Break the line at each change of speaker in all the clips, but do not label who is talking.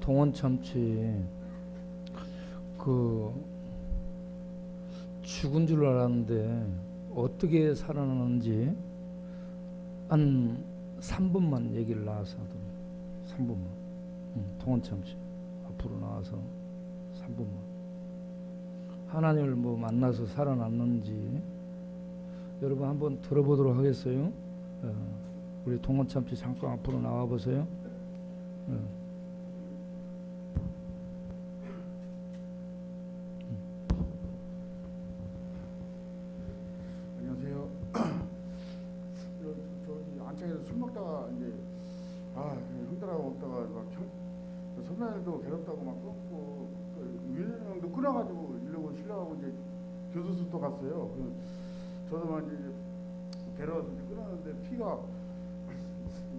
동원참치 그 죽은 줄 알았는데 어떻게 살아나는지 한 3분만 얘기를 나와서 하도록. 3분만. 동원참치 앞으로 나와서 3분만. 하나님을 뭐 만나서 살아났는지 여러분 한번 들어보도록 하겠어요. 우리 동원참치 잠깐 앞으로 나와 보세요.
안녕하세요. 저기 안창에서 술 먹다가 이제 형들하고 먹다가 막 선배들도 괴롭다고 막 끊고 윤현이 형도 끊어가지고 이러고 실려가고 이제 교도소 갔어요. 저도 막 이제 괴로워서 이제 끊었는데 피가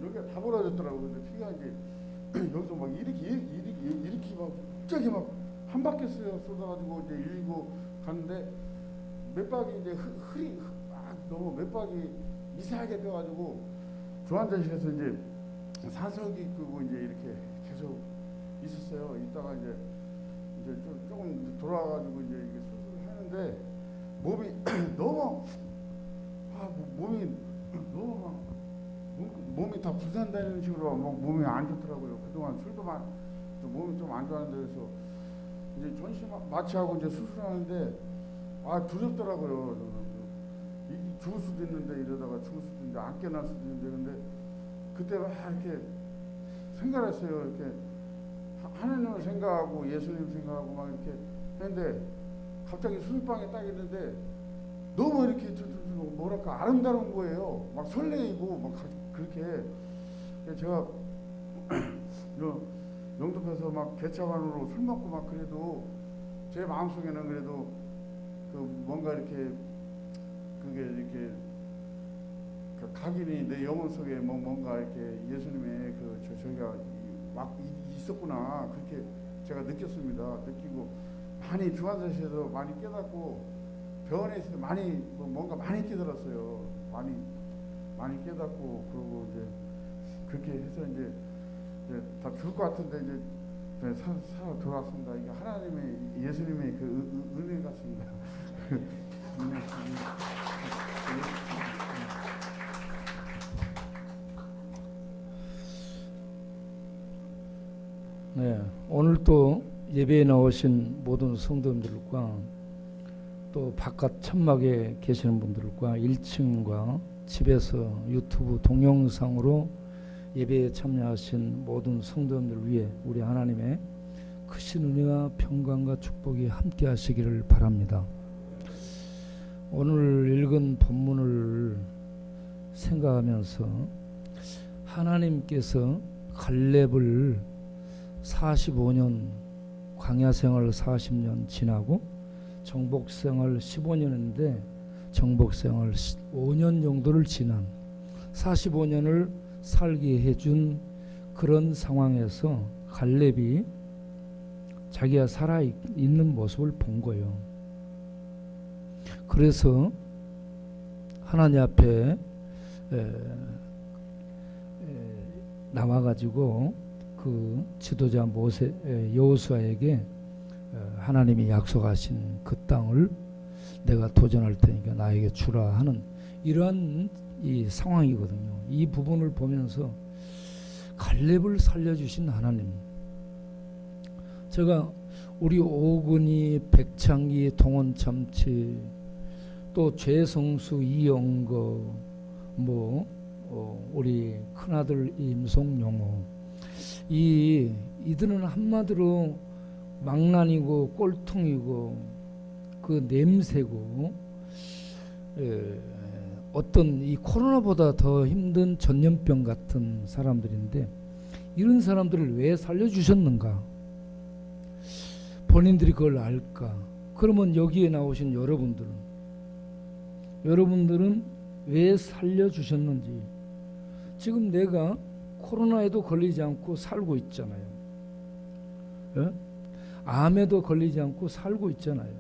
여기가 다 벌어졌더라고요. 근데 피가 이제 여기서 막 이렇게 막 갑자기 막 한 바퀴 쏟아가지고 이제 일고 갔는데 맥박이 이제 너무 맥박이 미세하게 떠가지고 중환자실에서 이제 사석이 끄고 이제 이렇게 계속 있었어요. 있다가 이제 조금 돌아와가지고 이제 이게 수술하는데 몸이 너무 몸이 너무 막 몸이 다 부산다는 식으로 막 몸이 안 좋더라고요. 그동안 술도 몸이 좀 안 좋았는데 그래서 이제 전신 마취하고 이제 수술하는데 두렵더라고요. 죽을 수도 있는데 이러다가 죽을 수도 있는데 안 깨날 수도 있는데 근데 그때 막 이렇게 생각했어요. 이렇게 하나님을 생각하고 예수님 생각하고 막 이렇게 했는데 갑자기 수술방에 딱 있는데 너무 이렇게 뭐랄까 아름다운 거예요. 막 설레이고 막 그렇게 제가 영등포에서 막 개차반으로 술 먹고 막 그래도 제 마음속에는 그래도 그 뭔가 이렇게 그게 이렇게 그 각인이 내 영혼 속에 뭔가 이렇게 예수님의 저희가 막 있었구나 그렇게 제가 느꼈습니다. 느끼고 많이 중환자실에서 많이 깨닫고 병원에 있을 때 많이 뭔가 많이 깨달았어요. 많이 깨닫고 그러고 이제 그렇게 해서 이제 다 죽을 것 같은데 이제 살아 돌아왔습니다. 이게 하나님의 예수님의 그 은혜 같습니다.
네, 오늘 또 예배에 나오신 모든 성도님들과 또 바깥 천막에 계시는 분들과 1층과 집에서 유튜브 동영상으로 예배에 참여하신 모든 성도님들 위해 우리 하나님의 크신 은혜와 평강과 축복이 함께 하시기를 바랍니다. 오늘 읽은 본문을 생각하면서 하나님께서 갈렙을 45년 광야생활 40년 지나고 정복생활 15년인데 정복생활 5년 정도를 지난 45년을 살게 해준 그런 상황에서 갈렙이 자기가 살아있는 모습을 본 거예요. 그래서 하나님 앞에 나와가지고 그 지도자 여호수아에게 하나님이 약속하신 그 땅을 내가 도전할 테니까 나에게 주라 하는 이러한 이 상황이거든요. 이 부분을 보면서 갈렙을 살려주신 하나님, 제가 우리 오근이, 백창기, 동원참치, 또 죄성수, 이영거, 우리 큰아들 임송용호, 이들은 한마디로 망난이고 꼴통이고 그 냄새고 어떤 이 코로나보다 더 힘든 전염병 같은 사람들인데 이런 사람들을 왜 살려주셨는가? 본인들이 그걸 알까? 그러면 여기에 나오신 여러분들은 왜 살려주셨는지, 지금 내가 코로나에도 걸리지 않고 살고 있잖아요. 예? 암에도 걸리지 않고 살고 있잖아요.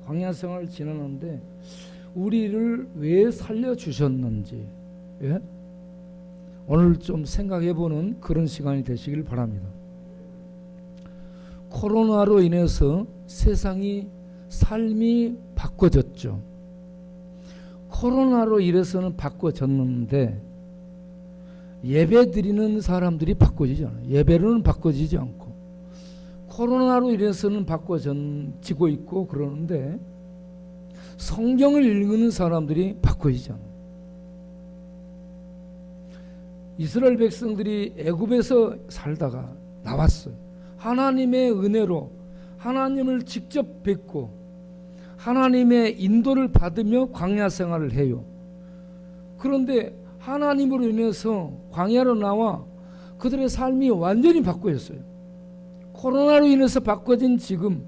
광야생활을 지나는데 우리를 왜 살려주셨는지, 예? 오늘 좀 생각해보는 그런 시간이 되시길 바랍니다. 코로나로 인해서 세상이 삶이 바꿔졌죠. 코로나로 인해서는 바꿔졌는데 예배 드리는 사람들이 바꿔지지 않아요. 예배로는 바꿔지지 않고 코로나로 인해서는 바꿔지고 있고 그러는데 성경을 읽는 사람들이 바꿔지지 않아요. 이스라엘 백성들이 애굽에서 살다가 나왔어요. 하나님의 은혜로 하나님을 직접 뵙고 하나님의 인도를 받으며 광야 생활을 해요. 그런데 하나님으로 인해서 광야로 나와 그들의 삶이 완전히 바뀌었어요. 코로나로 인해서 바꿔진 지금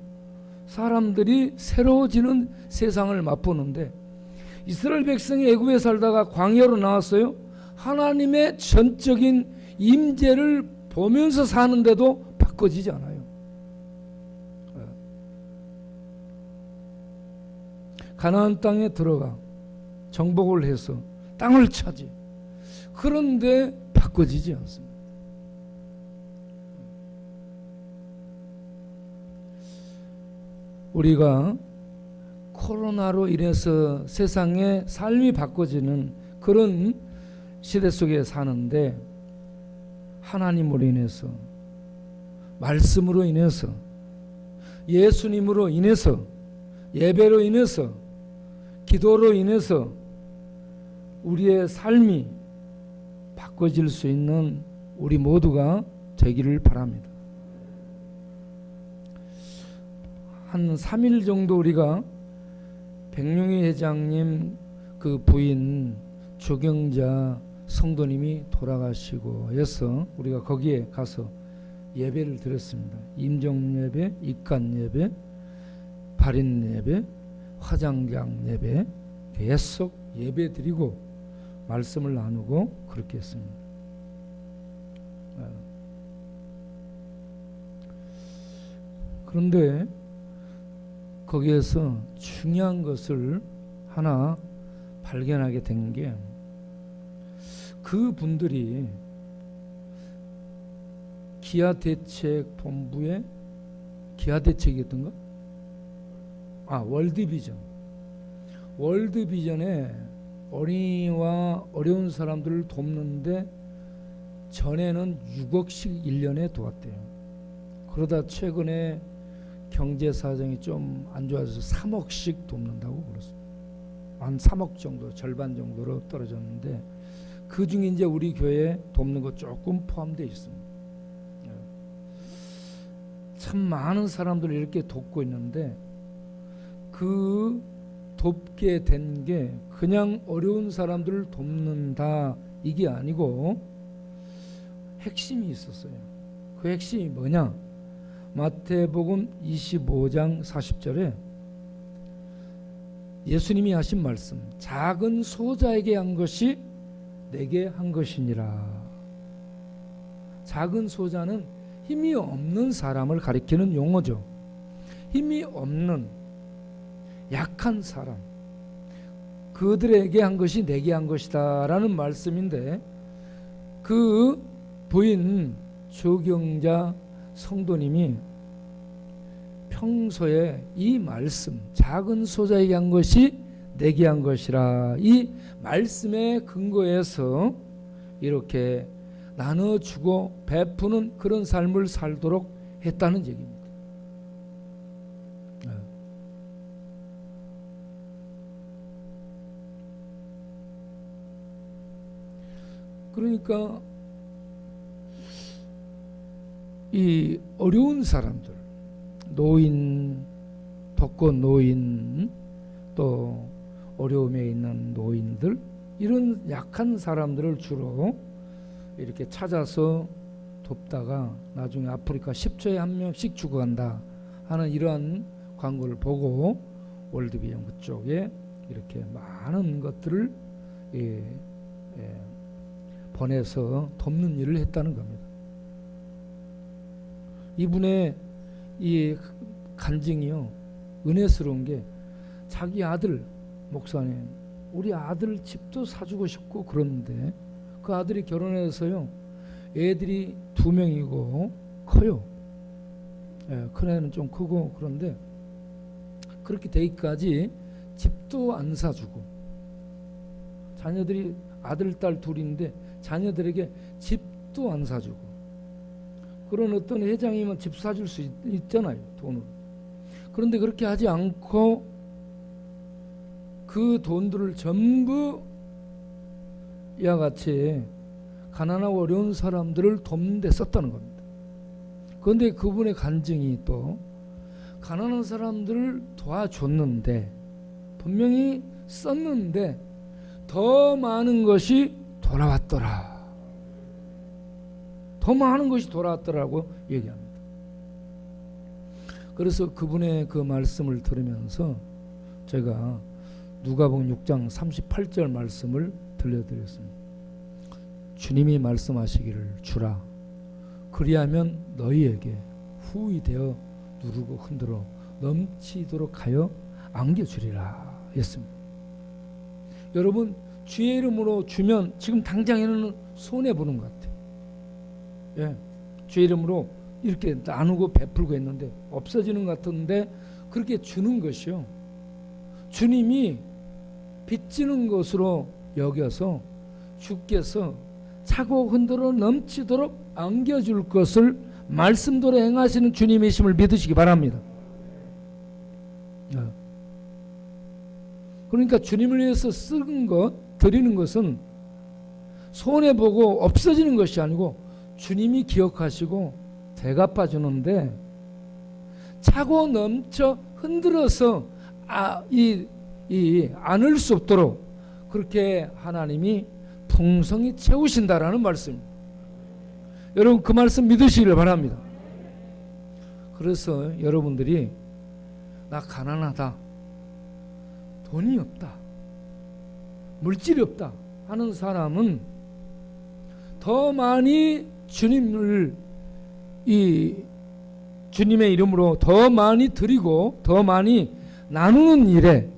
사람들이 새로워지는 세상을 맛보는데 이스라엘 백성이 애굽에 살다가 광야로 나왔어요. 하나님의 전적인 임재를 보면서 사는데도 바꿔지지 않아요. 가나안 땅에 들어가 정복을 해서 땅을 차지. 그런데 바꿔지지 않습니다. 우리가 코로나로 인해서 세상의 삶이 바꿔지는 그런 시대 속에 사는데 하나님으로 인해서 말씀으로 인해서 예수님으로 인해서 예배로 인해서 기도로 인해서 우리의 삶이 바꿔질 수 있는 우리 모두가 되기를 바랍니다. 한 3일 정도 우리가 백룡희 회장님 그 부인 조경자 성도님이 돌아가시고 해서 우리가 거기에 가서 예배를 드렸습니다. 임종 예배, 입간 예배, 발인 예배, 화장장 예배 계속 예배 드리고 말씀을 나누고 그렇게 했습니다. 그런데 거기에서 중요한 것을 하나 발견하게 된 게 그분들이 기아대책본부의 기아대책이었던가? 월드비전에 어린이와 어려운 사람들을 돕는데 전에는 6억씩 1년에 도왔대요. 그러다 최근에 경제 사정이 좀 안 좋아져서 3억씩 돕는다고 그랬어요. 한 3억 정도, 절반 정도로 떨어졌는데 그 중에 이제 우리 교회에 돕는 거 조금 포함되어 있습니다. 참 많은 사람들을 이렇게 돕고 있는데 그 돕게 된 게 그냥 어려운 사람들을 돕는다 이게 아니고 핵심이 있었어요. 그 핵심이 뭐냐? 마태복음 25장 40절에 예수님이 하신 말씀, 작은 소자에게 한 것이 내게 한 것이니라. 작은 소자는 힘이 없는 사람을 가리키는 용어죠. 힘이 없는 약한 사람, 그들에게 한 것이 내게 한 것이다 라는 말씀인데 그 부인 조경자 성도님이 평소에 이 말씀, 작은 소자에게 한 것이 내게 한 것이라, 이 말씀에 근거해서 이렇게 나눠주고 베푸는 그런 삶을 살도록 했다는 얘기입니다. 그러니까 이 어려운 사람들, 노인, 독거 노인, 또 어려움에 있는 노인들, 이런 약한 사람들을 주로 이렇게 찾아서 돕다가 나중에 아프리카 10초에 한 명씩 죽어간다 하는 이러한 광고를 보고 월드비전 그쪽에 이렇게 많은 것들을 보내서 돕는 일을 했다는 겁니다. 이분의 이 간증이요, 은혜스러운 게 자기 아들, 목사님, 우리 아들 집도 사주고 싶고 그러는데 그 아들이 결혼해서요, 애들이 2명이고 커요. 예, 큰애는 좀 크고 그런데 그렇게 되기까지 집도 안 사주고 자녀들이 아들 딸 둘인데 자녀들에게 집도 안 사주고 그런 어떤 회장이면 집 사줄 수 있잖아요 돈을. 그런데 그렇게 하지 않고 그 돈들을 전부 이와 같이 가난하고 어려운 사람들을 돕는 데 썼다는 겁니다. 그런데 그분의 간증이 또 가난한 사람들을 도와줬는데 분명히 썼는데 더 많은 것이 돌아왔더라. 더 많은 것이 돌아왔더라고 얘기합니다. 그래서 그분의 그 말씀을 들으면서 제가 누가복음 6장 38절 말씀을 들려드렸습니다. 주님이 말씀하시기를 주라 그리하면 너희에게 후히 되어 누르고 흔들어 넘치도록 하여 안겨주리라 했습니다. 여러분 주의 이름으로 주면 지금 당장에는 손해보는 것 같아요. 예, 주의 이름으로 이렇게 나누고 베풀고 했는데 없어지는 것 같은데 그렇게 주는 것이요 주님이 빚지는 것으로 여겨서 주께서 차고 흔들어 넘치도록 안겨줄 것을 말씀대로 행하시는 주님이심을 믿으시기 바랍니다. 그러니까 주님을 위해서 쓰는 것, 드리는 것은 손해보고 없어지는 것이 아니고 주님이 기억하시고 대갚아주는데 차고 넘쳐 흔들어서 안을 수 없도록 그렇게 하나님이 풍성히 채우신다라는 말씀입니다. 여러분 그 말씀 믿으시기를 바랍니다. 그래서 여러분들이 나 가난하다, 돈이 없다, 물질이 없다 하는 사람은 더 많이 주님을 주님의 이름으로 더 많이 드리고 더 많이 나누는 일에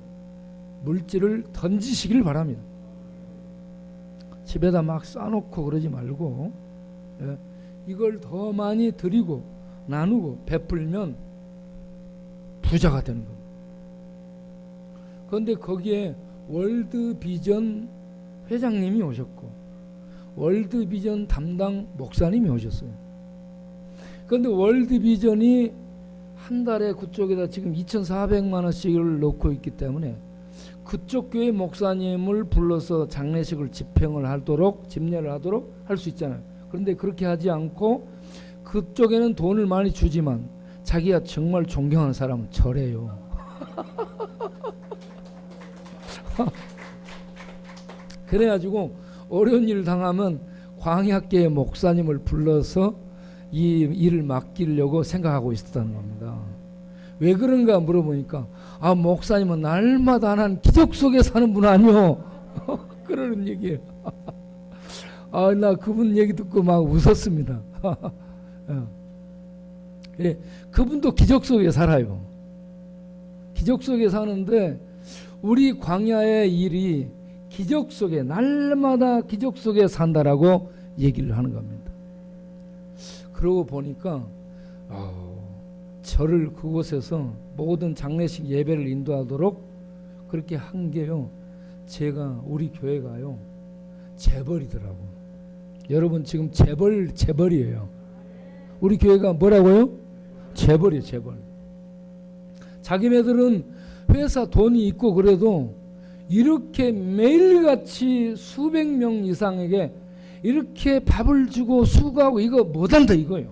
물질을 던지시길 바랍니다. 집에다 막 쌓아놓고 그러지 말고 이걸 더 많이 드리고 나누고 베풀면 부자가 되는 겁니다. 그런데 거기에 월드비전 회장님이 오셨고 월드비전 담당 목사님이 오셨어요. 그런데 월드비전이 한 달에 그쪽에다 지금 2,400만 원씩을 넣고 있기 때문에 그쪽 교회 목사님을 불러서 장례식을 집행을 하도록 집례를 하도록 할 수 있잖아요. 그런데 그렇게 하지 않고 그쪽에는 돈을 많이 주지만 자기가 정말 존경하는 사람은 절해요. 그래가지고 어려운 일을 당하면 광야교회 목사님을 불러서 이 일을 맡기려고 생각하고 있었다는 겁니다. 왜 그런가 물어보니까 목사님은 날마다 난 기적 속에 사는 분 아니요. 그러는 얘기예요. 나 그분 얘기 듣고 막 웃었습니다. 그래, 그분도 기적 속에 살아요. 기적 속에 사는데 우리 광야의 일이 기적 속에 날마다 기적 속에 산다라고 얘기를 하는 겁니다. 그러고 보니까 저를 그곳에서 모든 장례식 예배를 인도하도록 그렇게 한 게요. 제가 우리 교회가요 재벌이더라고. 여러분 지금 재벌이에요. 우리 교회가 뭐라고요? 재벌이에요. 재벌. 자기네들은 회사 돈이 있고 그래도 이렇게 매일같이 수백 명 이상에게 이렇게 밥을 주고 수고하고 이거 못한다 이거예요.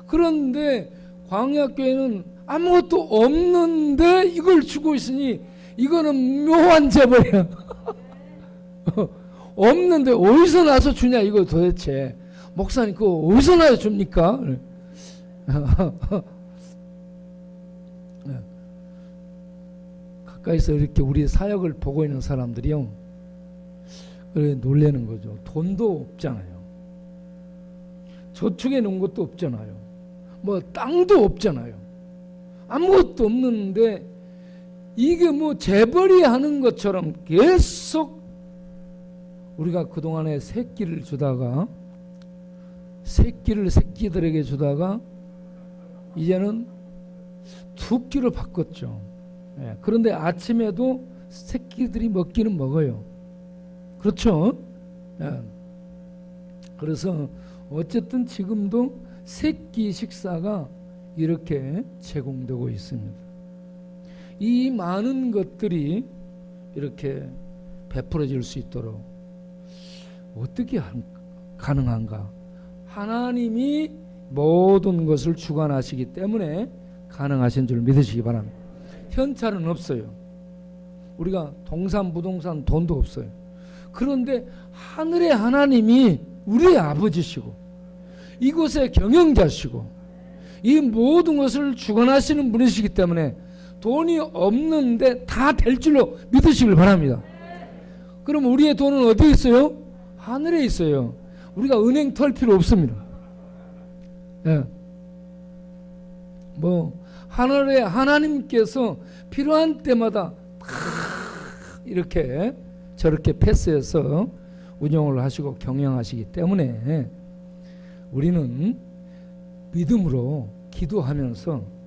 그런데 광야교회는 아무것도 없는데 이걸 주고 있으니 이거는 묘한 재벌이야. 없는데 어디서 나서 주냐 이거 도대체. 목사님 그거 어디서 나서 줍니까? 가까이서 이렇게 우리 사역을 보고 있는 사람들이요 그래 놀라는 거죠. 돈도 없잖아요. 저축해 놓은 것도 없잖아요. 뭐 땅도 없잖아요. 아무것도 없는데 이게 뭐 재벌이 하는 것처럼 계속 우리가 그동안에 새끼를 주다가 새끼들에게 주다가 이제는 두 끼로 바꿨죠. 예, 그런데 아침에도 새끼들이 먹기는 먹어요. 그렇죠? 예. 그래서 어쨌든 지금도 새끼 식사가 이렇게 제공되고 있습니다. 이 많은 것들이 이렇게 베풀어질 수 있도록 어떻게 가능한가? 하나님이 모든 것을 주관하시기 때문에 가능하신 줄 믿으시기 바랍니다. 현찰은 없어요. 우리가 동산, 부동산, 돈도 없어요. 그런데 하늘의 하나님이 우리의 아버지시고 이곳의 경영자시고 이 모든 것을 주관하시는 분이시기 때문에 돈이 없는데 다 될 줄로 믿으시길 바랍니다. 그럼 우리의 돈은 어디에 있어요? 하늘에 있어요. 우리가 은행 털 필요 없습니다. 예. 하늘에 하나님께서 필요한 때마다 이렇게 저렇게 패스해서 운영을 하시고 경영하시기 때문에 우리는 믿음으로 기도하면서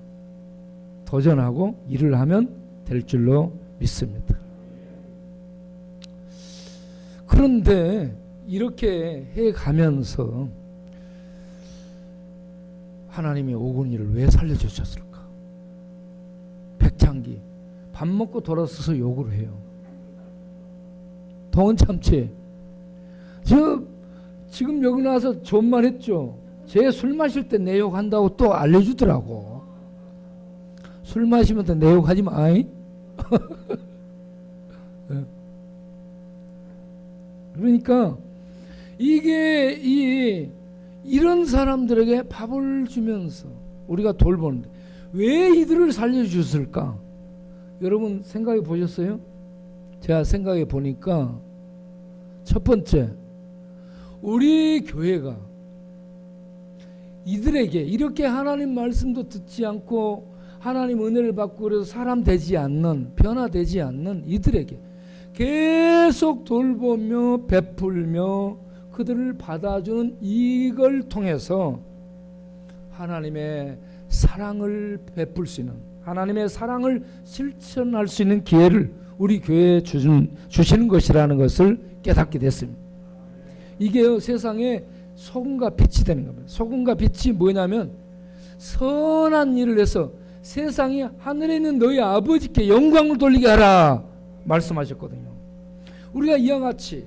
도전하고 일을 하면 될 줄로 믿습니다. 그런데 이렇게 해가면서 하나님이 오군이를 왜 살려주셨을까? 백창기 밥 먹고 돌아서서 욕을 해요. 돈 참치. 지금 여기 나와서 좋은 말 했죠. 제 술 마실 때 내 욕한다고 또 알려주더라고. 술 마시면 또 내 욕하지 마. 그러니까 이게 이런 사람들에게 밥을 주면서 우리가 돌보는데 왜 이들을 살려주셨을까? 여러분 생각해 보셨어요? 제가 생각해 보니까 첫 번째, 우리 교회가 이들에게 이렇게 하나님 말씀도 듣지 않고 하나님 은혜를 받고 그래서 사람 되지 않는, 변화되지 않는 이들에게 계속 돌보며 베풀며 그들을 받아주는 이걸 통해서 하나님의 사랑을 베풀 수 있는, 하나님의 사랑을 실천할 수 있는 기회를 우리 교회에 주시는 것이라는 것을 깨닫게 됐습니다. 이게 세상에 소금과 빛이 되는 겁니다. 소금과 빛이 뭐냐면 선한 일을 해서 세상이 하늘에 있는 너희 아버지께 영광을 돌리게 하라 말씀하셨거든요. 우리가 이와 같이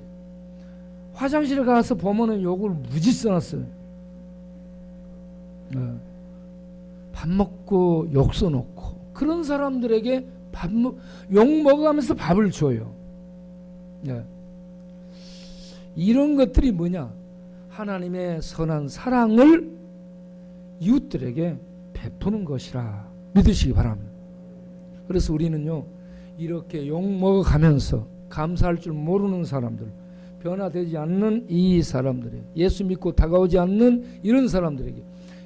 화장실에 가서 보면은 욕을 무지 써놨어요. 밥 먹고 욕 써놓고 그런 사람들에게 욕 먹으면서 밥을 줘요. 이런 것들이 뭐냐? 하나님의 선한 사랑을 이웃들에게 베푸는 것이라 믿으시기 바랍니다. 그래서 우리는요, 이렇게 욕 먹어가면서 감사할 줄 모르는 사람들, 변화되지 않는 이 사람들에게, 예수 믿고 다가오지 않는 이런 사람들에게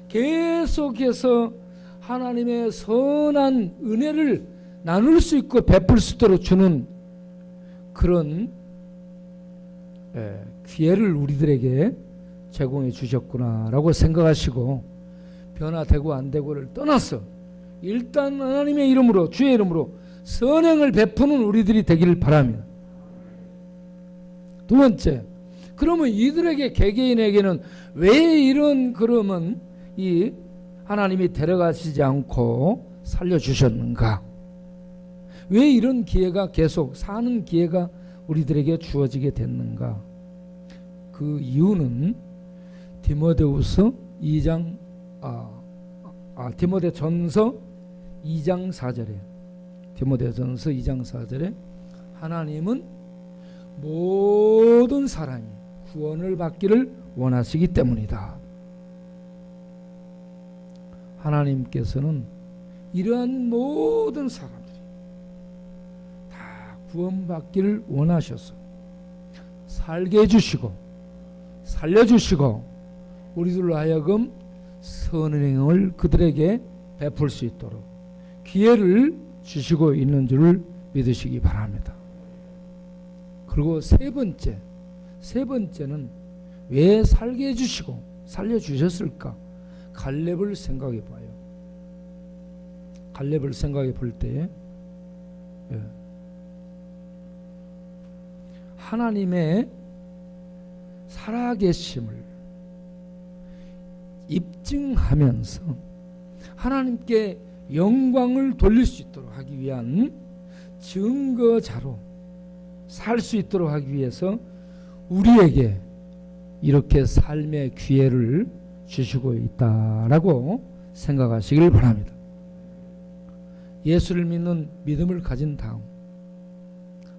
계속해서 하나님의 선한 은혜를 나눌 수 있고 베풀 수 있도록 주는 그런 기회를 우리들에게 제공해 주셨구나라고 생각하시고, 변화되고 안 되고를 떠나서 일단 하나님의 이름으로, 주의 이름으로 선행을 베푸는 우리들이 되기를 바랍니다. 두 번째, 그러면 이들에게, 개개인에게는 왜 이런, 그러면 이 하나님이 데려가시지 않고 살려주셨는가? 왜 이런 기회가 계속 사는 기회가 우리들에게 주어지게 됐는가? 그 이유는 디모데전서 2장 4절에 디모데전서 2장 4절에 하나님은 모든 사람이 구원을 받기를 원하시기 때문이다. 하나님께서는 이러한 모든 사람들이 다 구원받기를 원하셔서 살게 해주시고 살려주시고 우리들로 하여금 선행을 그들에게 베풀 수 있도록 기회를 주시고 있는 줄을 믿으시기 바랍니다. 그리고 세 번째는 왜 살게 해주시고 살려주셨을까? 갈렙을 생각해 봐요. 갈렙을 생각해 볼 때 하나님의 살아계심을 입증하면서 하나님께 영광을 돌릴 수 있도록 하기 위한 증거자로 살 수 있도록 하기 위해서 우리에게 이렇게 삶의 기회를 주시고 있다라고 생각하시길 바랍니다. 예수를 믿는 믿음을 가진 다음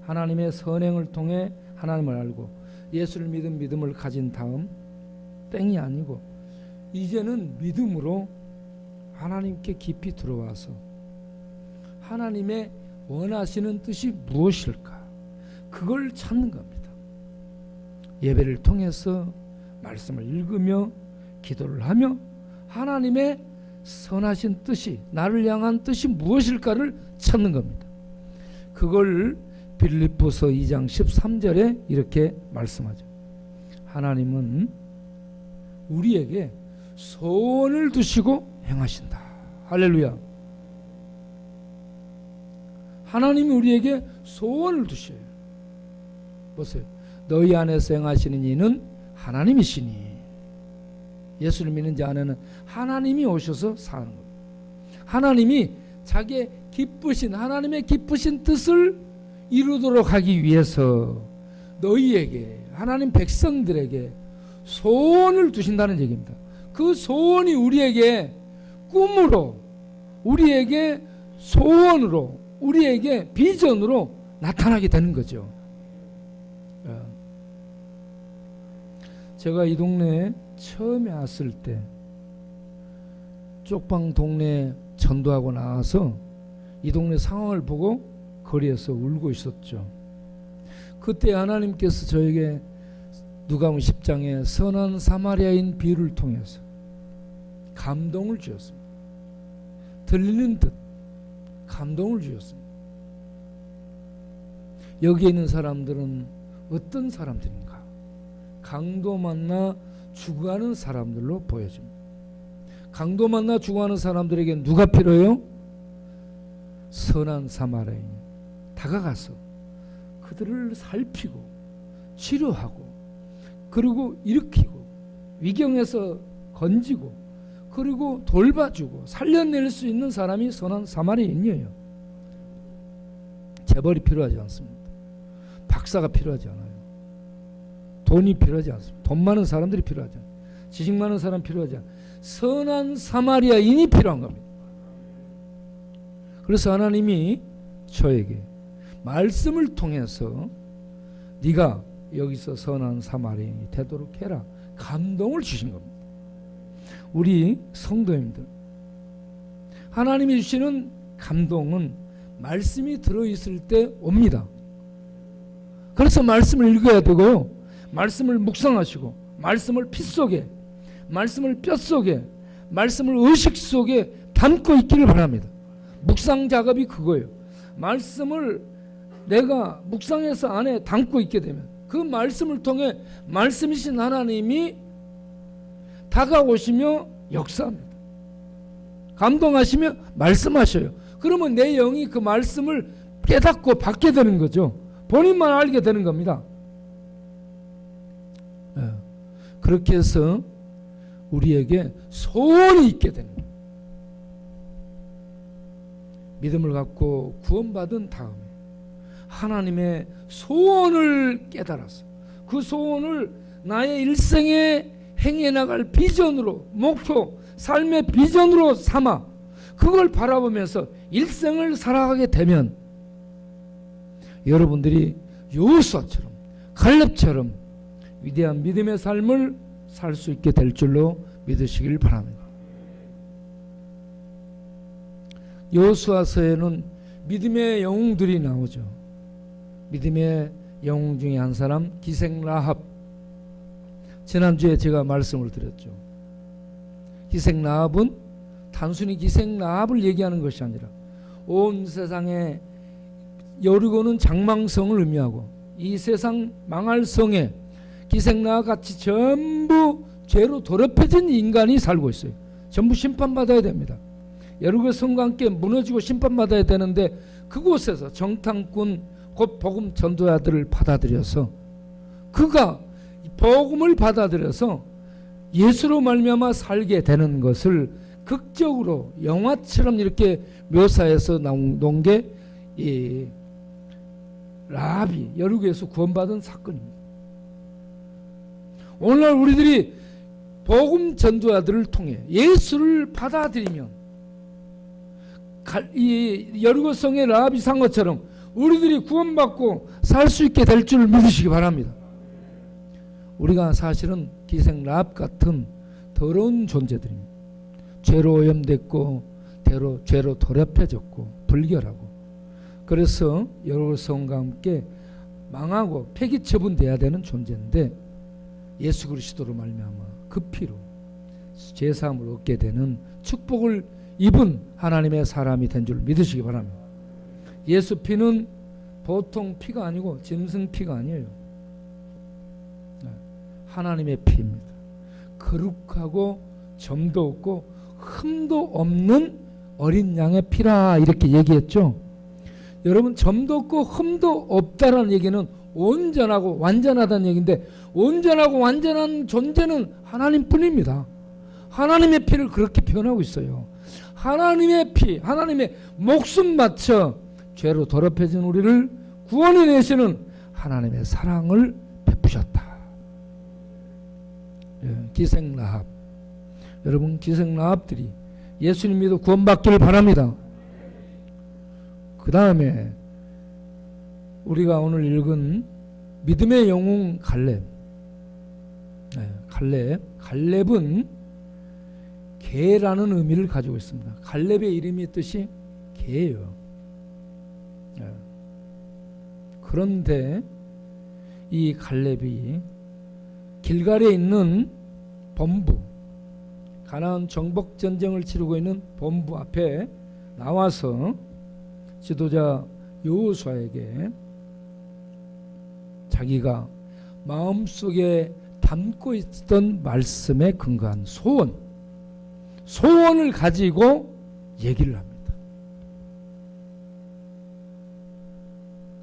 하나님의 선행을 통해 하나님을 알고 예수를 믿은 믿음을 가진 다음 땡이 아니고 이제는 믿음으로 하나님께 깊이 들어와서 하나님의 원하시는 뜻이 무엇일까 그걸 찾는 겁니다. 예배를 통해서 말씀을 읽으며 기도를 하며 하나님의 선하신 뜻이 나를 향한 뜻이 무엇일까를 찾는 겁니다. 그걸 빌립보서 2장 13절에 이렇게 말씀하죠. 하나님은 우리에게 소원을 두시고 행하신다. 할렐루야. 하나님이 우리에게 소원을 두셔요. 보세요. 너희 안에서 행하시는 이는 하나님이시니. 예수를 믿는 자 안에는 하나님이 오셔서 사는 겁니다. 하나님이 자기의 기쁘신 하나님의 기쁘신 뜻을 이루도록 하기 위해서 너희에게 하나님 백성들에게 소원을 두신다는 얘기입니다. 그 소원이 우리에게 꿈으로 우리에게 소원으로 우리에게 비전으로 나타나게 되는 거죠. 제가 이 동네에 처음에 왔을 때 쪽방 동네에 전도하고 나와서 이 동네 상황을 보고 거리에서 울고 있었죠. 그때 하나님께서 저에게 누가복음 10장의 선한 사마리아인 비유를 통해서 감동을 주었습니다. 들리는 듯 감동을 주었습니다. 여기에 있는 사람들은 어떤 사람들인가? 강도 만나 죽어가는 사람들로 보여집니다. 강도 만나 죽어가는 사람들에게 누가 필요해요? 선한 사마리아인이 다가가서 그들을 살피고 치료하고 그리고 일으키고 위경에서 건지고 그리고 돌봐주고 살려낼 수 있는 사람이 선한 사마리아인이에요. 재벌이 필요하지 않습니다. 박사가 필요하지 않아요. 돈이 필요하지 않습니다. 돈 많은 사람들이 필요하지 않아요. 지식 많은 사람 필요하지 않아요. 선한 사마리아인이 필요한 겁니다. 그래서 하나님이 저에게 말씀을 통해서 네가 여기서 선한 사마리아인이 되도록 해라 감동을 주신 겁니다. 우리 성도님들 하나님이 주시는 감동은 말씀이 들어있을 때 옵니다. 그래서 말씀을 읽어야 되고 말씀을 묵상하시고 말씀을 피 속에 말씀을 뼈 속에 말씀을 의식 속에 담고 있기를 바랍니다. 묵상 작업이 그거예요. 말씀을 내가 묵상해서 안에 담고 있게 되면 그 말씀을 통해 말씀이신 하나님이 다가오시며 역사합니다. 감동하시며 말씀하셔요. 그러면 내 영이 그 말씀을 깨닫고 받게 되는 거죠. 본인만 알게 되는 겁니다. 그렇게 해서 우리에게 소원이 있게 되는 거예요. 믿음을 갖고 구원받은 다음에 하나님의 소원을 깨달아서 그 소원을 나의 일생에 행해 나갈 비전으로 목표 삶의 비전으로 삼아 그걸 바라보면서 일생을 살아가게 되면 여러분들이 여호수아처럼 갈렙처럼 위대한 믿음의 삶을 살 수 있게 될 줄로 믿으시길 바랍니다. 여호수아서에는 믿음의 영웅들이 나오죠. 믿음의 영웅 중에 한 사람 기생 라합. 지난주에 제가 말씀을 드렸죠. 기생 라합은 단순히 기생 라합을 얘기하는 것이 아니라 온 세상에 여리고는 장망성을 의미하고 이 세상 망할 성에 기생 라합 같이 전부 죄로 더럽혀진 인간이 살고 있어요. 전부 심판받아야 됩니다. 여리고 성과 함께 무너지고 심판받아야 되는데 그곳에서 정탐꾼 곧 복음 전도자들을 받아들여서 그가 복음을 받아들여서 예수로 말미암아 살게 되는 것을 극적으로 영화처럼 이렇게 묘사해서 나온 게 이 라합이 여리고에서 구원받은 사건입니다. 오늘날 우리들이 복음 전도자들을 통해 예수를 받아들이면 이 여리고성의 라합이 산 것처럼 우리들이 구원받고 살 수 있게 될 줄 믿으시기 바랍니다. 우리가 사실은 기생 라합 같은 더러운 존재들입니다. 죄로 오염됐고 죄로 더럽혀졌고 불결하고 그래서 여리고성과 함께 망하고 폐기 처분돼야 되는 존재인데 예수 그리스도로 말미암아 그 피로 제사함을 얻게 되는 축복을 입은 하나님의 사람이 된 줄 믿으시기 바랍니다. 예수 피는 보통 피가 아니고 짐승 피가 아니에요. 하나님의 피입니다. 거룩하고 점도 없고 흠도 없는 어린 양의 피라 이렇게 얘기했죠. 여러분 점도 없고 흠도 없다라는 얘기는 온전하고 완전하다는 얘기인데 온전하고 완전한 존재는 하나님뿐입니다. 하나님의 피를 그렇게 표현하고 있어요. 하나님의 피, 하나님의 목숨 바쳐 죄로 더럽혀진 우리를 구원해 내시는 하나님의 사랑을 베푸셨다. 기생 라합, 여러분 기생 라합들이 예수님 믿어 구원받기를 바랍니다. 그 다음에 우리가 오늘 읽은 믿음의 영웅 갈렙. 갈렙은 개라는 의미를 가지고 있습니다. 갈렙의 이름의 뜻이 개예요. 그런데 이 갈렙이 길갈에 있는 본부, 가나안 정복 전쟁을 치르고 있는 본부 앞에 나와서 지도자 여호수아에게 자기가 마음속에 담고 있던 말씀에 근거한 소원을 가지고 얘기를 합니다.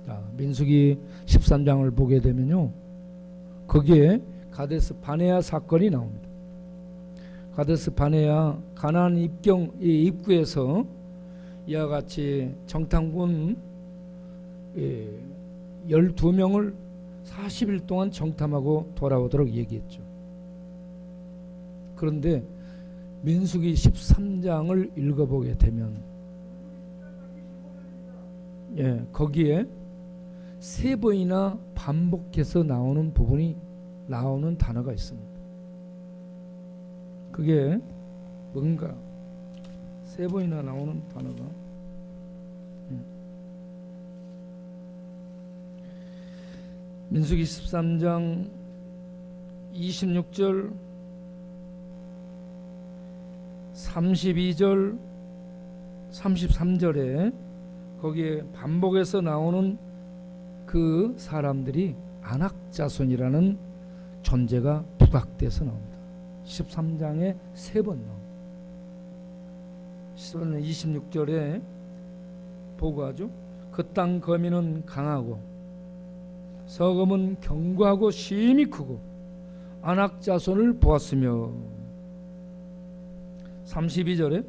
자, 민수기 13장을 보게 되면요, 거기에 가데스 바네아 사건이 나옵니다. 가데스 바네아 가나안 입구에서 이와 같이 정탐꾼 12명을 40일 동안 정탐하고 돌아오도록 얘기했죠. 그런데 민수기 13장을 읽어보게 되면 거기에 3번이나 반복해서 나오는 단어가 있습니다. 그게 뭔가 3번이나 나오는 단어가 민수기 13장 26절 32절 33절에 거기에 반복해서 나오는 그 사람들이 아낙자손이라는 존재가 부각돼서 나옵니다. 13장에 3번 나옵니다. 13장 26절에 보고하죠. 그 땅 거민은 강하고 서금은 견고하고 심히 크고 아낙자손을 보았으며 32절에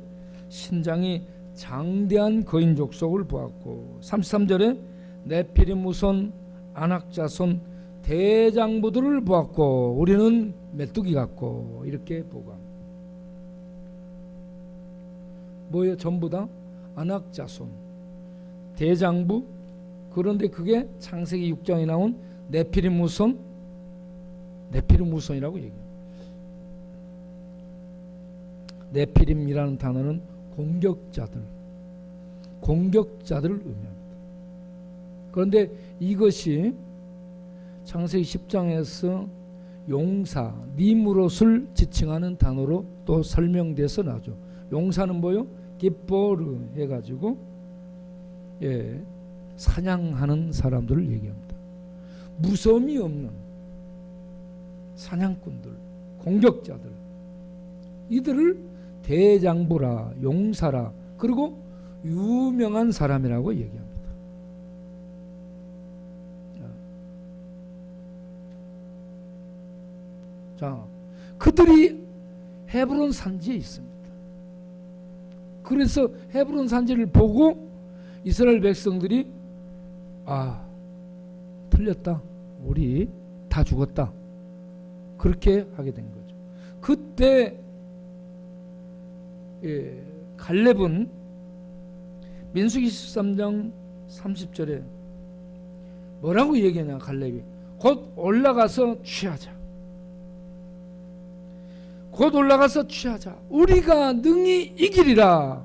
신장이 장대한 거인 족속을 보았고 33절에 네피림 우손 아낙자손 대장부들을 보았고 우리는 메뚜기 같고 이렇게 보고합니다. 뭐예요? 전부 다 아낙자손 대장부. 그런데 그게 창세기 6장에 나온 네피림 우손이라고 얘기해요. 네피림이라는 단어는 공격자들을 의미합니다. 그런데 이것이 창세기 10장에서 용사, 니무롯을 지칭하는 단어로 또 설명돼서 나죠. 용사는 뭐요? 기뻐르 해가지고 사냥하는 사람들을 얘기합니다. 무서움이 없는 사냥꾼들, 공격자들, 이들을 대장부라, 용사라, 그리고 유명한 사람이라고 얘기합니다. 자, 그들이 헤브론 산지에 있습니다. 그래서 헤브론 산지를 보고 이스라엘 백성들이 틀렸다. 우리 다 죽었다. 그렇게 하게 된 거죠. 그때 갈렙은 민수기 13장 30절에 뭐라고 얘기하냐. 갈렙이 곧 올라가서 취하자. 곧 올라가서 취하자. 우리가 능히 이기리라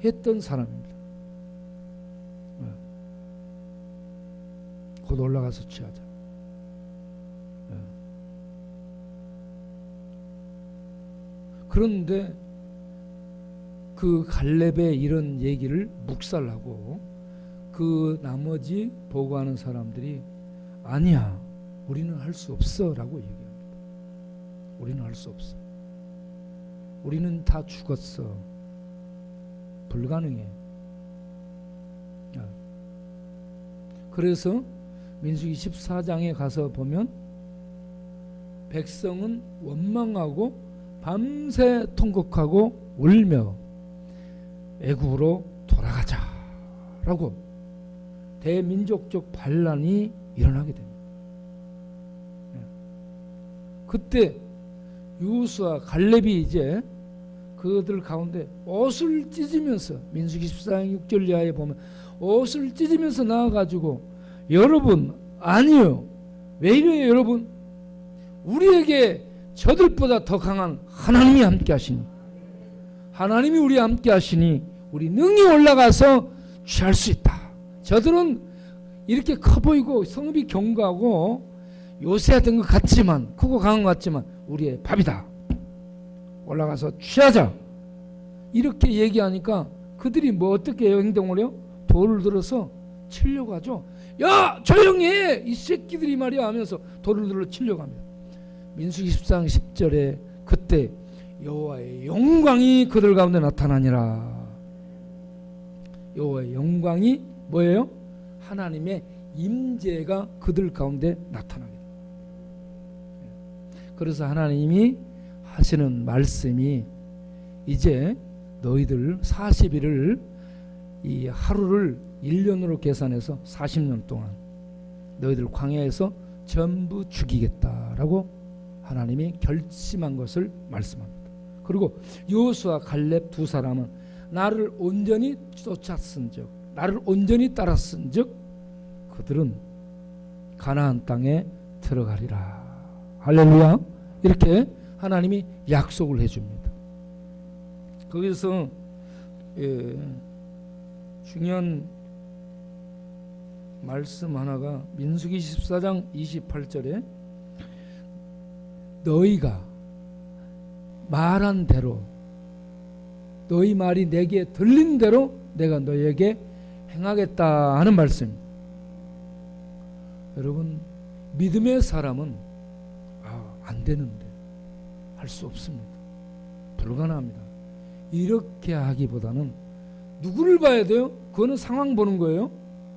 했던 사람입니다. 곧 올라가서 취하자. 그런데 그 갈렙의 이런 얘기를 묵살하고 그 나머지 보고하는 사람들이 아니야, 우리는 할 수 없어 라고 얘기합니다. 우리는 할 수 없어. 우리는 다 죽었어. 불가능해. 그래서 민수기 14장에 가서 보면 백성은 원망하고 밤새 통곡하고 울며 애굽으로 돌아가자라고 대민족적 반란이 일어나게 됩니다. 그때 여호수아 갈렙이 이제 그들 가운데 옷을 찢으면서 민수기 14장 6절 이하에 보면 옷을 찢으면서 나와가지고 여러분 아니요, 왜 이래요 여러분? 우리에게 저들보다 더 강한 하나님이 함께 하시니, 하나님이 우리와 함께 하시니 우리 능히 올라가서 취할 수 있다. 저들은 이렇게 커 보이고 성읍이 견고하고 요새였던 것 같지만, 크고 강한 것 같지만 우리의 밥이다. 올라가서 취하자. 이렇게 얘기하니까 그들이 뭐 어떻게 행동을 해요? 돌을 들어서 치려고 하죠. 야 조용히 해 이 새끼들이 말이야 하면서 돌을 들어 치려고 합니다. 민수기 14장 10절에 그때 여호와의 영광이 그들 가운데 나타나니라. 여호와의 영광이 뭐예요? 하나님의 임재가 그들 가운데 나타나게 됩니다. 그래서 하나님이 하시는 말씀이 이제 너희들 40일을 이 하루를 1년으로 계산해서 40년 동안 너희들 광야에서 전부 죽이겠다라고 하나님이 결심한 것을 말씀합니다. 그리고 여호수아 갈렙 두 사람은 나를 온전히 쫓았은즉, 나를 온전히 따랐은즉 그들은 가나안 땅에 들어가리라. 할렐루야. 이렇게 하나님이 약속을 해줍니다. 거기서 중요한 말씀 하나가 민수기 14장 28절에 너희가 말한 대로, 너희 말이 내게 들린 대로 내가 너희에게 행하겠다 하는 말씀. 여러분, 믿음의 사람은 안 되는데, 할 수 없습니다. 불가능합니다. 이렇게 하기보다는 누구를 봐야 돼요? 그거는 상황 보는 거예요.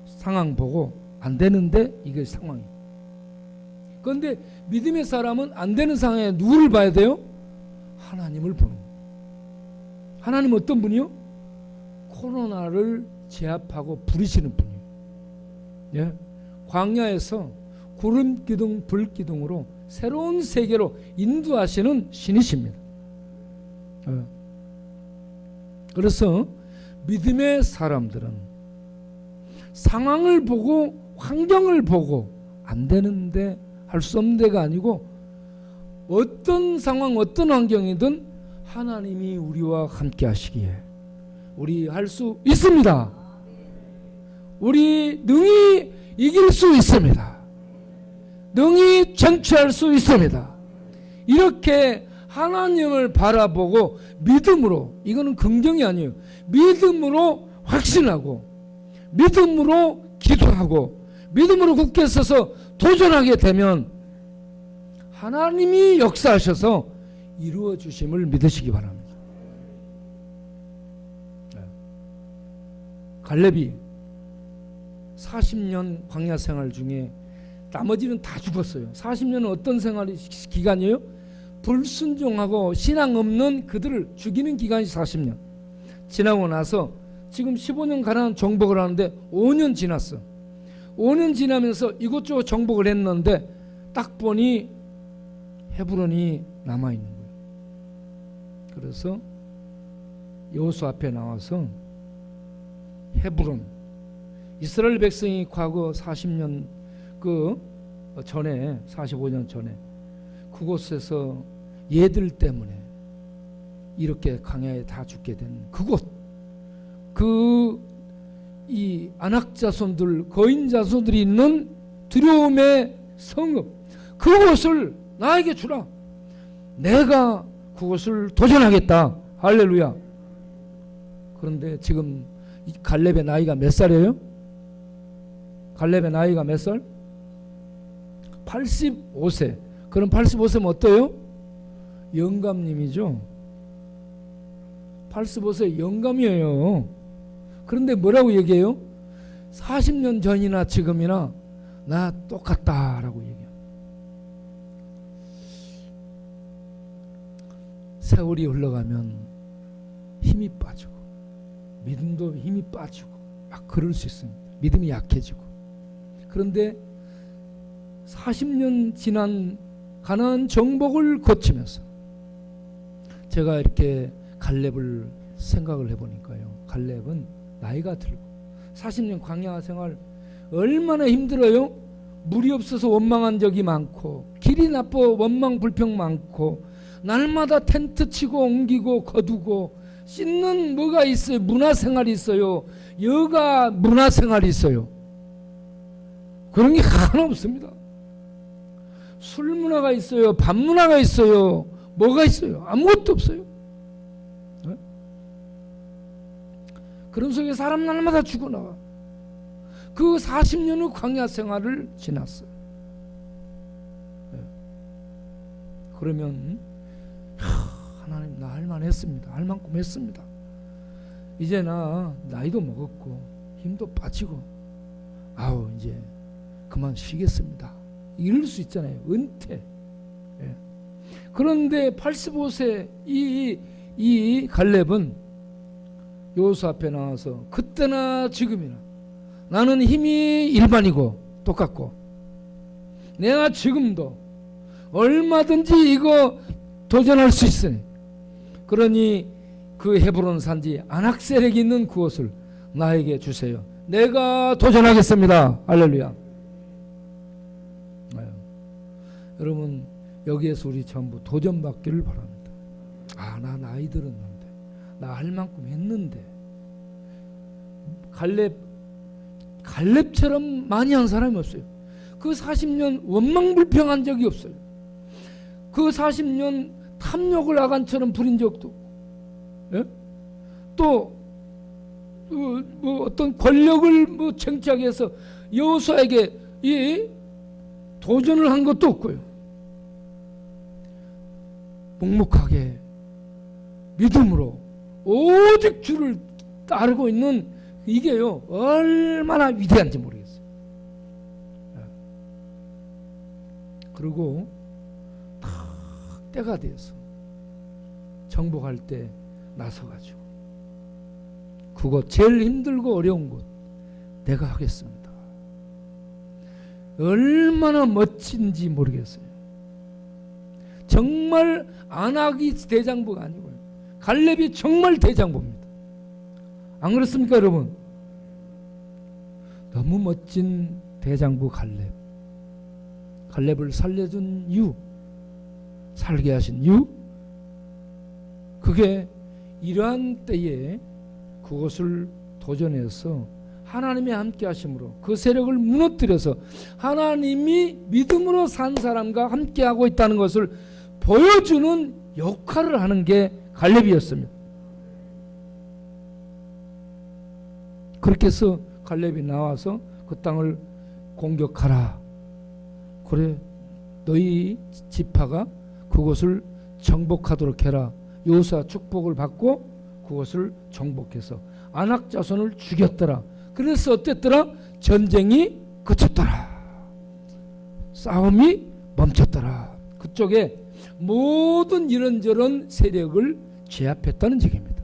상황 보고 안 되는데 이게 상황이에요. 그런데 믿음의 사람은 안 되는 상황에 누구를 봐야 돼요? 하나님을 보는 거예요. 하나님 어떤 분이요? 코로나를 제압하고 부리시는 분이에요. 예? 광야에서 구름 기둥, 불 기둥으로 새로운 세계로 인도하시는 신이십니다. 그래서 믿음의 사람들은 상황을 보고 환경을 보고 안 되는데 할 수 없는 데가 아니고 어떤 상황 어떤 환경이든 하나님이 우리와 함께 하시기에 우리 할 수 있습니다. 우리 능히 이길 수 있습니다. 능히 전취할 수 있습니다. 이렇게 하나님을 바라보고 믿음으로, 이거는 긍정이 아니에요. 믿음으로 확신하고 믿음으로 기도하고 믿음으로 굳게 서서 도전하게 되면 하나님이 역사하셔서 이루어 주심을 믿으시기 바랍니다. 갈렙이 40년 광야 생활 중에 나머지는 다 죽었어요. 40년은 어떤 생활이 기간이에요? 불순종하고 신앙 없는 그들을 죽이는 기간이 40년. 지나고 나서 지금 15년 가나안 정복을 하는데 5년 지났어. 5년 지나면서 이곳저곳 정복을 했는데 딱 보니 헤브론이 남아있는 거예요. 그래서 여호수아 앞에 나와서 헤브론, 이스라엘 백성이 과거 40년 그 전에 45년 전에 그곳에서 얘들 때문에 이렇게 광야에 다 죽게 된 그곳, 이 안악 자손들, 거인 자손들이 있는 두려움의 성읍, 그곳을 나에게 주라. 내가 그곳을 도전하겠다. 할렐루야. 그런데 지금 갈렙의 나이가 몇 살이에요? 갈렙의 나이가 몇 살? 85세. 그럼 85세면 어때요? 영감님이죠. 85세 영감이에요. 그런데 뭐라고 얘기해요? 40년 전이나 지금이나 나 똑같다라고 얘기해요. 세월이 흘러가면 힘이 빠지고 믿음도 힘이 빠지고 막 그럴 수 있습니다. 믿음이 약해지고. 그런데 40년 지난 가나안 정복을 거치면서 제가 이렇게 갈렙을 생각을 해보니까요, 갈렙은 나이가 들고 40년 광야 생활 얼마나 힘들어요. 물이 없어서 원망한 적이 많고, 길이 나빠 원망 불평 많고, 날마다 텐트 치고 옮기고 거두고, 씻는 뭐가 있어요? 문화생활이 있어요. 여가 문화생활이 있어요. 그런 게 하나 없습니다. 술 문화가 있어요. 밥 문화가 있어요. 뭐가 있어요? 아무것도 없어요. 네? 그런 속에 사람 날마다 죽어나와. 그 40년의 광야 생활을 지났어요. 네. 그러면 하나님 나 할만했습니다. 할 만큼 했습니다. 이제 나 나이도 먹었고 힘도 빠지고 아우 이제 그만 쉬겠습니다. 이럴 수 있잖아요. 은퇴. 예. 그런데 85세 이 갈렙은 여호수아 앞에 나와서 그때나 지금이나 나는 힘이 일반이고 똑같고 내가 지금도 얼마든지 이거 도전할 수 있으니 그러니 그 헤브론 산지 안악셀렉이 있는 그곳을 나에게 주세요. 내가 도전하겠습니다. 할렐루야. 여러분 여기에서 우리 전부 도전받기를 바랍니다. 아, 나 나이 들었는데 나 할 만큼 했는데 갈렙처럼 많이 한 사람이 없어요. 그 40년 원망불평한 적이 없어요. 그 40년 탐욕을 아간처럼 부린 적도 없고, 예? 또 뭐 어떤 권력을 뭐 쟁취하기 위해서 여호수아에게 이 도전을 한 것도 없고요. 묵묵하게 믿음으로 오직 주를 따르고 있는 이게요 얼마나 위대한지 모르겠어요. 그리고 딱 때가 돼서 정복할 때 나서가지고 그거 제일 힘들고 어려운 곳 내가 하겠습니다. 얼마나 멋진지 모르겠어요. 정말 안악이 대장부가 아니고요. 갈렙이 정말 대장부입니다. 안 그렇습니까 여러분? 너무 멋진 대장부 갈렙. 갈렙을 살려준 이유, 살게 하신 이유, 그게 이러한 때에 그것을 도전해서 하나님이 함께 하심으로 그 세력을 무너뜨려서 하나님이 믿음으로 산 사람과 함께 하고 있다는 것을 보여주는 역할을 하는 게 갈렙이었습니다. 그렇게 해서 갈렙이 나와서 그 땅을 공격하라. 그래 너희 지파가 그곳을 정복하도록 해라. 여호수아 축복을 받고 그것을 정복해서 안악 자손을 죽였더라. 그래서 어땠더라? 전쟁이 그쳤더라. 싸움이 멈췄더라. 그쪽에 모든 이런저런 세력을 제압했다는 얘기입니다.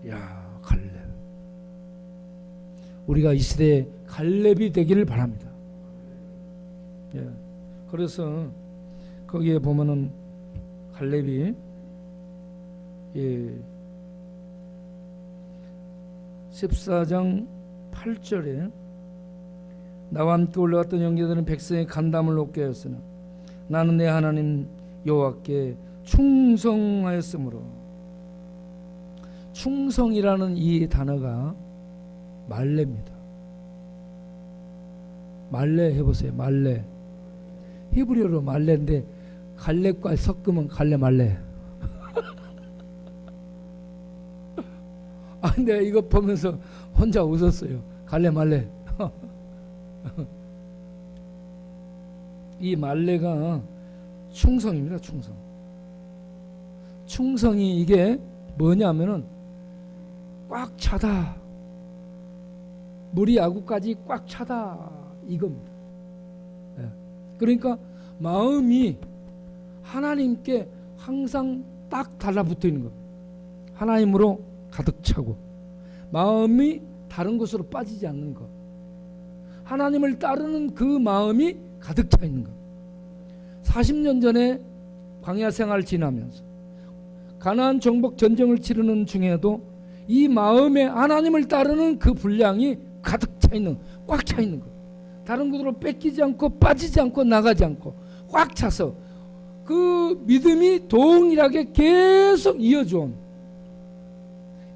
야, 갈렙. 우리가 이 시대에 갈렙이 되기를 바랍니다. 예. 그래서 거기에 보면은 갈렙이 14장 8절에 나와 함께 올라갔던 형제들은 백성의 간담을 높게 하였으나 나는 내 하나님 여호와께 충성하였으므로. 충성이라는 이 단어가 말레입니다. 말레 해보세요. 말레. 히브리어로 말레인데 갈렙과 섞으면 갈레 말레. 아, 근데 이거 보면서 혼자 웃었어요. 갈레 말레. 이 말레가 충성입니다. 충성. 충성이 이게 뭐냐면은 꽉 차다. 물이 아구까지 꽉 차다. 이겁니다. 예. 그러니까 마음이 하나님께 항상 딱 달라붙어 있는 겁니다. 하나님으로 가득 차고 마음이 다른 곳으로 빠지지 않는 것. 하나님을 따르는 그 마음이 가득 차 있는 것. 40년 전에 광야 생활을 지나면서 가나안 정복 전쟁을 치르는 중에도 이 마음에 하나님을 따르는 그 분량이 가득 차 있는, 꽉 차 있는 것. 다른 곳으로 뺏기지 않고 빠지지 않고 나가지 않고 꽉 차서 그 믿음이 동일하게 계속 이어져온,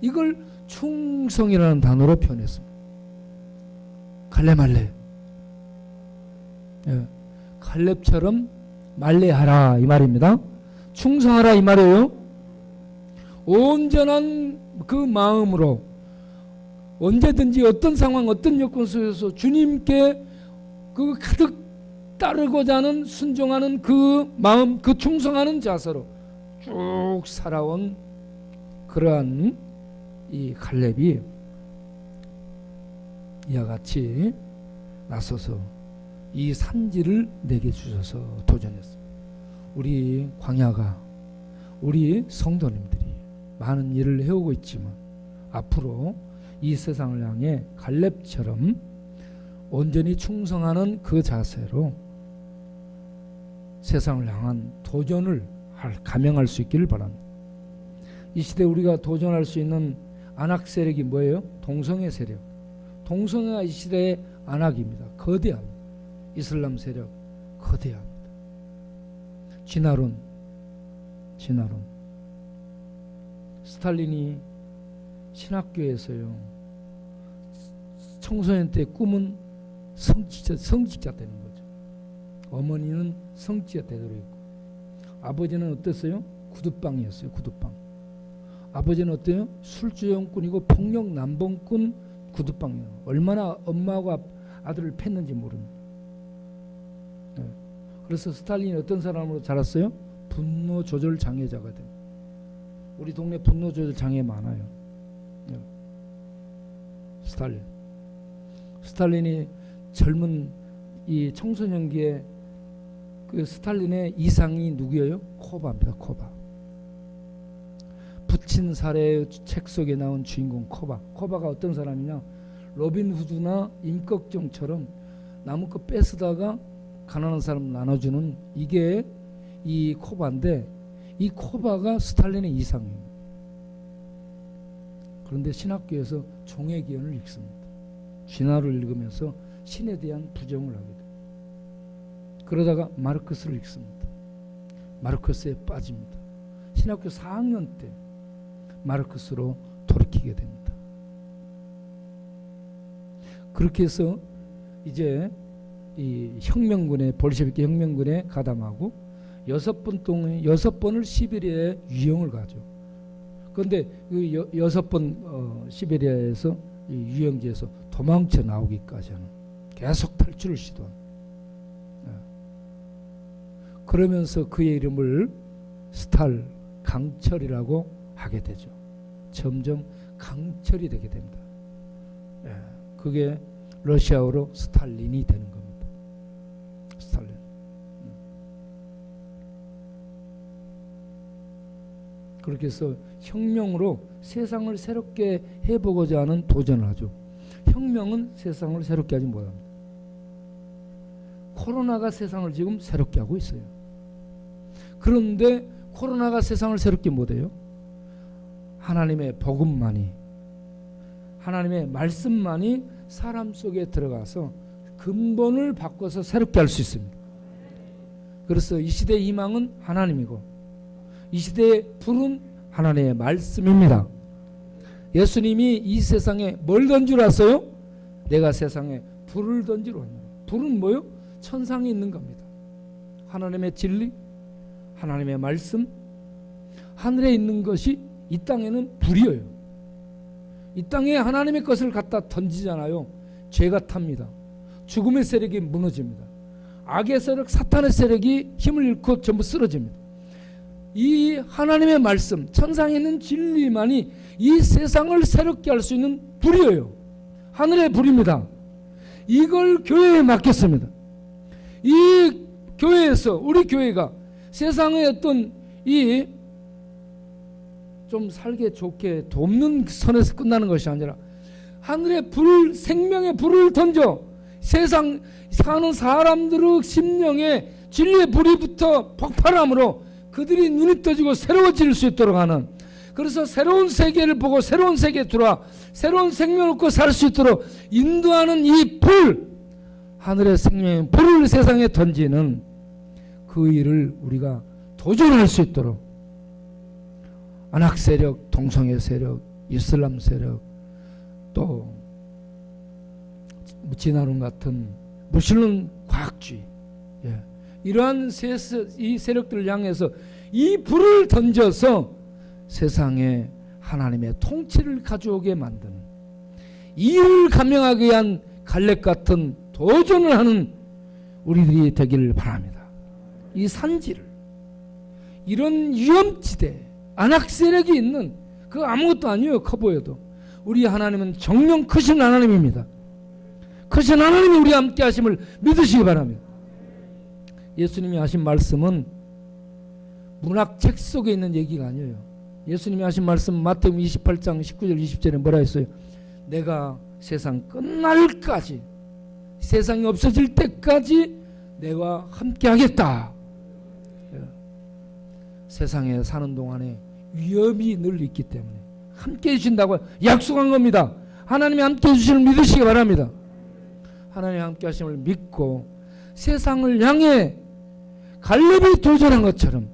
이걸 충성이라는 단어로 표현했습니다. 갈렙 말레. 예. 갈렙처럼 말레하라 이 말입니다. 충성하라 이 말이에요. 온전한 그 마음으로 언제든지 어떤 상황 어떤 여건 속에서 주님께 그 가득 따르고자 하는 순종하는 그 마음, 그 충성하는 자세로 쭉 살아온 그러한 이 갈렙이 이와 같이 나서서 이 산지를 내게 주셔서 도전했습니다. 우리 광야가, 우리 성도님들이 많은 일을 해오고 있지만 앞으로 이 세상을 향해 갈렙처럼 온전히 충성하는 그 자세로 세상을 향한 도전을 감행할 수 있기를 바랍니다. 이 시대에 우리가 도전할 수 있는 안악 세력이 뭐예요? 동성애 세력. 동성애가 이 시대의 안악입니다. 거대합니다. 이슬람 세력 거대합니다. 진화론. 스탈린이 신학교에서요, 청소년 때 꿈은 성직자 되는 거죠. 어머니는 성직자 되도록 했고, 아버지는 어땠어요? 구두방이었어요. 구두방. 아버지는 어때요? 술주정꾼이고 폭력 남봉꾼 구두방이에요. 얼마나 엄마하고 아들을 팼는지 모릅니다. 네. 그래서 스탈린이 어떤 사람으로 자랐어요? 분노 조절 장애자가 됩니다. 우리 동네 분노 조절 장애 많아요. 네. 스탈린이 젊은 이 청소년기에 그 스탈린의 이상이 누구예요? 코바입니다. 코바. 부친 사례 책 속에 나온 주인공 코바. 코바가 어떤 사람이냐? 로빈 후드나 임꺽정처럼 나무껏 뺏어다가 가난한 사람 나눠주는, 이게 이 코바인데, 이 코바가 스탈린의 이상이에요. 그런데 신학교에서 종의 기원을 읽습니다. 진화를 읽으면서 신에 대한 부정을 하게 돼요. 그러다가 마르크스를 읽습니다. 마르크스에 빠집니다. 신학교 4학년 때 마르크스로 돌이키게 됩니다. 그렇게 해서 이제 이 혁명군에, 볼셰비키 혁명군에 가담하고 6번 동안 6번을 시베리아에 유영을 가죠. 그런데 그 6번 시베리아에서 이 유영지에서 도망쳐 나오기까지 하는, 계속 탈출을 시도합니다. 그러면서 그의 이름을 스탈, 강철이라고 하게 되죠. 점점 강철이 되게 됩니다. 예, 그게 러시아어로 스탈린이 되는 겁니다. 스탈린. 그렇게 해서 혁명으로 세상을 새롭게 해보고자 하는 도전을 하죠. 혁명은 세상을 새롭게 하지 못합니다. 코로나가 세상을 지금 새롭게 하고 있어요. 그런데 코로나가 세상을 새롭게 못해요. 하나님의 복음만이, 하나님의 말씀만이 사람 속에 들어가서 근본을 바꿔서 새롭게 할 수 있습니다. 그래서 이 시대의 희망은 하나님이고 이 시대의 불은 하나님의 말씀입니다. 예수님이 이 세상에 뭘 던지러 왔어요? 내가 세상에 불을 던지러 왔노라. 불은 뭐요? 천상에 있는 겁니다. 하나님의 진리, 하나님의 말씀, 하늘에 있는 것이 이 땅에는 불이에요. 이 땅에 하나님의 것을 갖다 던지잖아요. 죄가 탑니다. 죽음의 세력이 무너집니다. 악의 세력, 사탄의 세력이 힘을 잃고 전부 쓰러집니다. 이 하나님의 말씀, 천상에 있는 진리만이 이 세상을 새롭게 할 수 있는 불이에요. 하늘의 불입니다. 이걸 교회에 맡겼습니다. 이 교회에서, 우리 교회가 세상의 어떤 이 좀 살게 좋게 돕는 선에서 끝나는 것이 아니라 하늘의 불, 생명의 불을 던져 세상 사는 사람들의 심령에 진리의 불이 붙어 폭발함으로 그들이 눈이 떠지고 새로워질 수 있도록 하는, 그래서 새로운 세계를 보고 새로운 세계에 들어와 새로운 생명을 얻고 살 수 있도록 인도하는 이 불, 하늘의 생명의 불을 세상에 던지는 그 일을 우리가 도전할 수 있도록 안악 세력, 동성애 세력, 이슬람 세력, 또 진화론 같은 무신론 과학주의, 이러한 이 세력들을 향해서 이 불을 던져서 세상에 하나님의 통치를 가져오게 만드는, 이를 감명하기 위한 갈렙 같은 도전을 하는 우리들이 되기를 바랍니다. 이 산지를, 이런 위험지대, 안악 세력이 있는 그 아무것도 아니에요. 커 보여도 우리 하나님은 정령 크신 하나님입니다. 크신 하나님이 우리와 함께 하심을 믿으시기 바랍니다. 예수님이 하신 말씀은 문학책 속에 있는 얘기가 아니에요. 예수님이 하신 말씀 마태복음 28장 19절 20절에 뭐라 했어요? 내가 세상 끝날까지, 세상이 없어질 때까지 내가 함께 하겠다. 세상에 사는 동안에 위험이 늘 있기 때문에 함께 해주신다고 약속한 겁니다. 하나님이 함께 해주심을 믿으시기 바랍니다. 하나님이 함께 하심을 믿고 세상을 향해 갈렙이 도전한 것처럼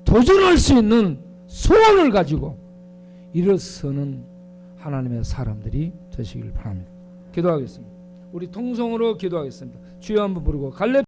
도전할 수 있는 소원을 가지고 일어서는 하나님의 사람들이 되시길 바랍니다. 기도하겠습니다. 우리 통성으로 기도하겠습니다. 주여 한번 부르고 갈렙